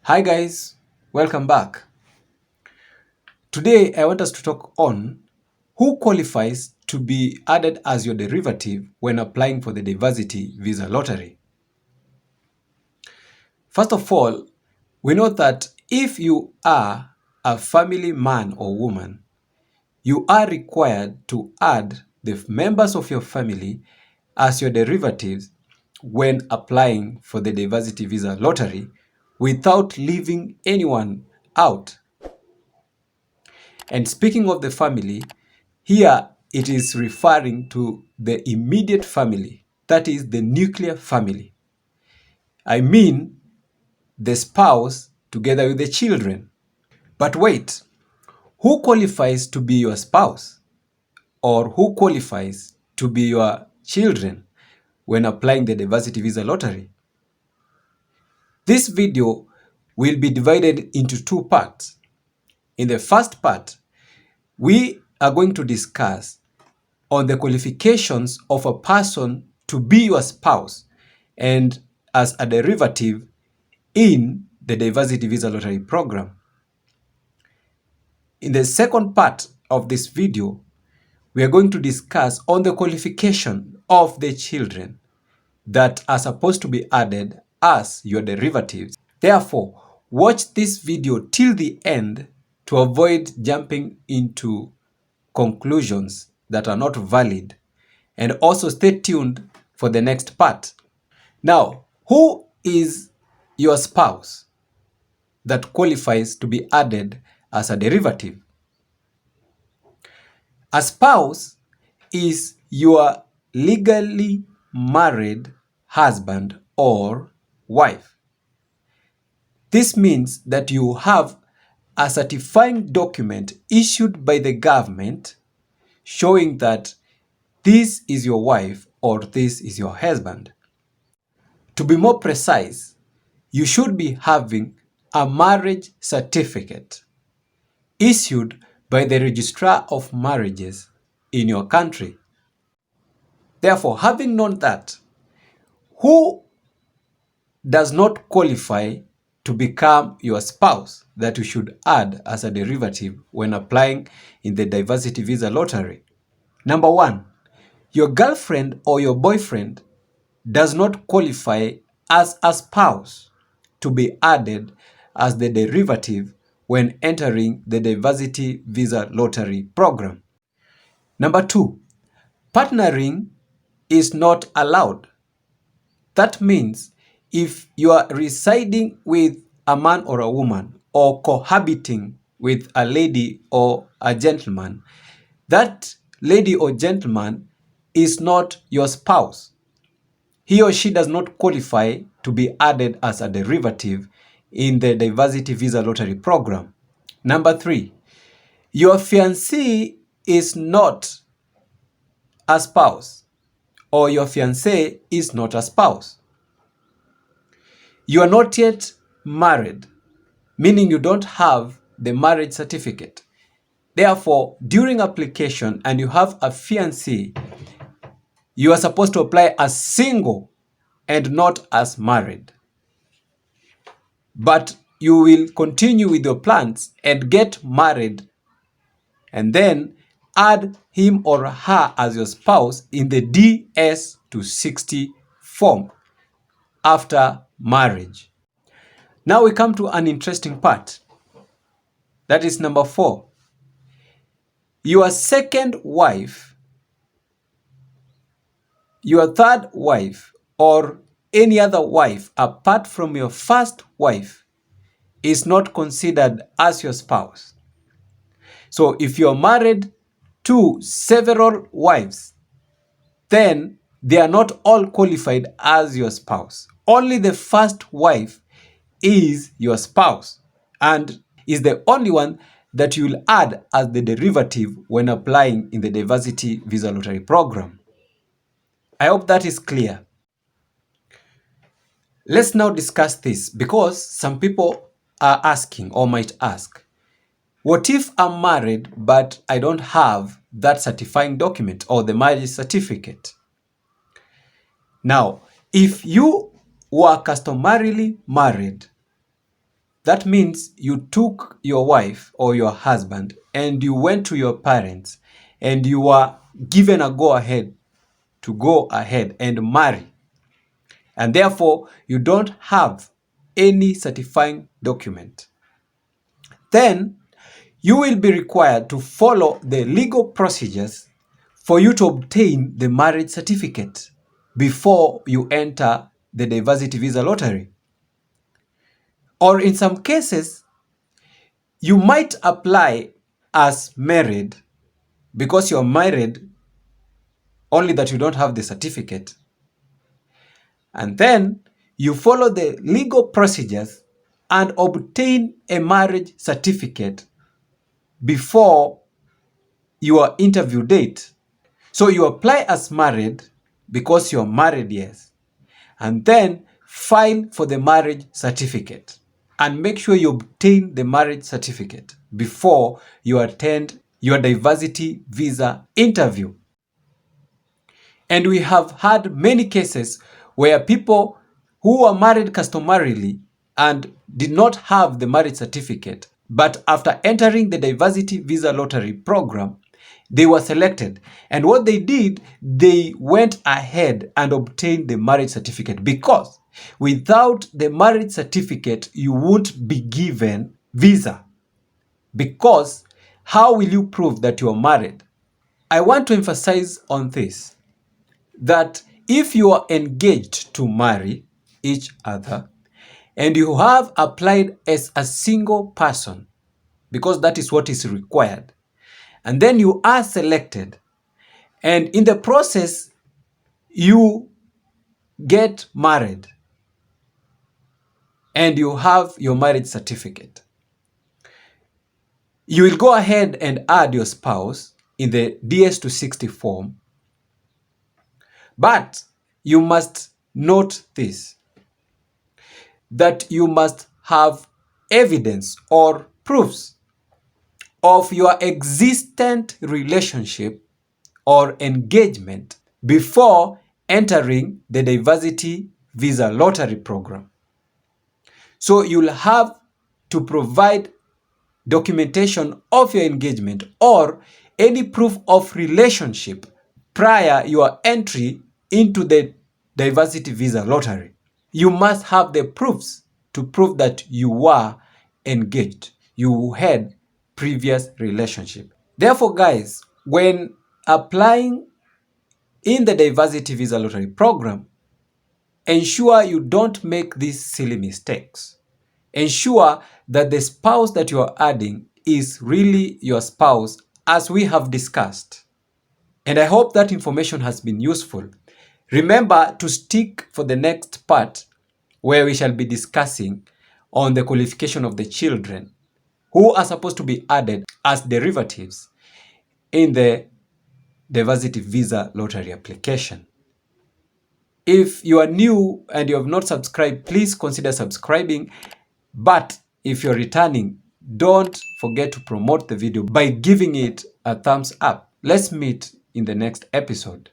Hi guys, welcome back. Today I want us to talk on who qualifies to be added as your derivative when applying for the diversity visa lottery. First of all, we know that if you are a family man or woman, you are required to add the members of your family as your derivatives when applying for the diversity visa lottery without leaving anyone out. And speaking of the family, here it is referring to the immediate family, that is the nuclear family. I mean the spouse together with the children. But wait, who qualifies to be your spouse or who qualifies to be your children when applying the diversity visa lottery? This video will be divided into two parts. In the first part, we are going to discuss on the qualifications of a person to be your spouse and as a derivative in the diversity visa lottery program. In the second part of this video, we are going to discuss on the qualification of the children that are supposed to be added as your derivatives. Therefore, watch this video till the end to avoid jumping into conclusions that are not valid, and also stay tuned for the next part. Now, who is your spouse that qualifies to be added as a derivative? A spouse is your legally married husband or wife. This means that you have a certifying document issued by the government showing that this is your wife or this is your husband. To be more precise, you should be having a marriage certificate issued by the Registrar of Marriages in your country. Therefore, having known that, who does not qualify to become your spouse that you should add as a derivative when applying in the diversity visa lottery? Number one, your girlfriend or your boyfriend does not qualify as a spouse to be added as the derivative when entering the diversity visa lottery program. Number two, partnering is not allowed. That means if you are residing with a man or a woman or cohabiting with a lady or a gentleman, that lady or gentleman is not your spouse. He or she does not qualify to be added as a derivative in the diversity visa lottery program. Number three, your fiancé is not a spouse or your fiancé is not a spouse. You are not yet married, meaning you don't have the marriage certificate. Therefore, during application and you have a fiancé, you are supposed to apply as single and not as married. But you will continue with your plans and get married and then add him or her as your spouse in the DS to 60 form after marriage. Now we come to an interesting part. That is number four. Your second wife, your third wife, or any other wife apart from your first wife is not considered as your spouse. So if you're married to several wives, then they are not all qualified as your spouse. Only the first wife is your spouse and is the only one that you will add as the derivative when applying in the diversity visa lottery program. I hope that is clear. Let's now discuss this because some people are asking or might ask, what if I'm married but I don't have that certifying document or the marriage certificate? Now, if you were customarily married That means you took your wife or your husband and you went to your parents and you were given a go-ahead to go ahead and marry. And therefore, you don't have any certifying document. Then, you will be required to follow the legal procedures for you to obtain the marriage certificate before you enter the diversity visa lottery. Or in some cases, you might apply as married because you're married, only that you don't have the certificate. And then you follow the legal procedures and obtain a marriage certificate before your interview date. So you apply as married because you're married, yes, and then file for the marriage certificate and make sure you obtain the marriage certificate before you attend your diversity visa interview. And we have had many cases where people who were married customarily and did not have the marriage certificate, but after entering the diversity visa lottery program, they were selected. And what they did, they went ahead and obtained the marriage certificate, because without the marriage certificate, you won't be given visa. Because how will you prove that you are married? I want to emphasize on this, that if you are engaged to marry each other and you have applied as a single person, because that is what is required, and then you are selected, and in the process you get married and you have your marriage certificate, you will go ahead and add your spouse in the DS260 form. But you must note this, that you must have evidence or proofs of your existent relationship or engagement before entering the diversity visa lottery program. So you'll have to provide documentation of your engagement or any proof of relationship prior your entry into the diversity visa lottery. You must have the proofs to prove that you were engaged, you had previous relationship. Therefore, guys, when applying in the diversity visa lottery program, ensure you don't make these silly mistakes. Ensure that the spouse that you are adding is really your spouse, as we have discussed. And I hope that information has been useful. Remember to stick for the next part, where we shall be discussing on the qualification of the children who are supposed to be added as derivatives in the diversity visa lottery application. If you are new and you have not subscribed, please consider subscribing. But if you're returning, don't forget to promote the video by giving it a thumbs up. Let's meet in the next episode.